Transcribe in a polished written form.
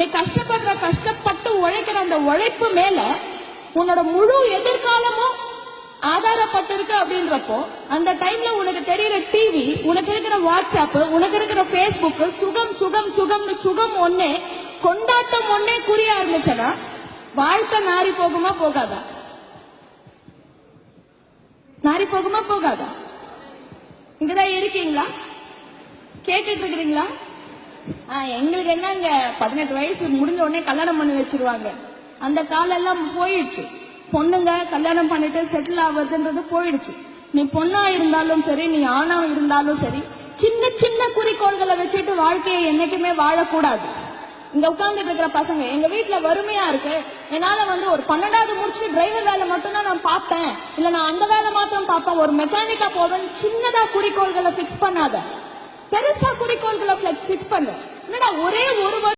நீ கஷ்டப்பட்டு உழைக்கிற அந்த உழைப்பு மேல உன்னோட முழு எதிர்காலமும் ஆதாரப்பட்டிருக்கு அப்படின்றப்போ அந்த டைம்ல உனக்கு தெரியுற டிவி, உனக்கு இருக்கிற வாட்ஸ்அப், உனக்கு இருக்கிற பேஸ்புக், சுகம் சுகம் சுகம்னு சுகம் ஒன்னே, கொண்டாட்டம் ஒன்னே குறிய ஆரம்பிச்சனா வாழ்க்கை நாரி போகுமா போகாதா? நாரி போகுமா போகாதா? இங்கதான் இருக்கீங்களா? கேட்டுட்டு இருக்கிறீங்களா? எங்களுக்கு என்ன, இங்க 18 வயசு முடிஞ்ச உடனே கல்யாணம் பண்ணி வச்சிருவாங்க. அந்த காலம் எல்லாம் போயிடுச்சு. பொண்ணுங்க கல்யாணம் பண்ணிட்டு செட்டில் ஆகுதுன்றது போயிடுச்சு. நீ பொண்ணா இருந்தாலும் சரி, நீ ஆணா இருந்தாலும் சரி, சின்ன சின்ன குறிக்கோள்களை வச்சுட்டு வாழ்க்கையை என்னைக்குமே வாழக்கூடாது. இங்க உட்கார்ந்துட்டு இருக்கிற பசங்க, எங்க வீட்டுல வறுமையா இருக்கு, என்னால ஒரு 12வது முடிச்சுட்டு டிரைவர் வேலை மட்டும் தான் நான் பார்ப்பேன், இல்ல நான் அந்த வேலை மாத்திரம் பார்ப்பேன், ஒரு மெக்கானிக்கா போவேன், சின்னதா குறிக்கோள்களை பிக்ஸ் பண்ணாத, பெருசா குறிக்கோள்களை பிக்ஸ் பண்ணு. என்னடா ஒரே ஒரு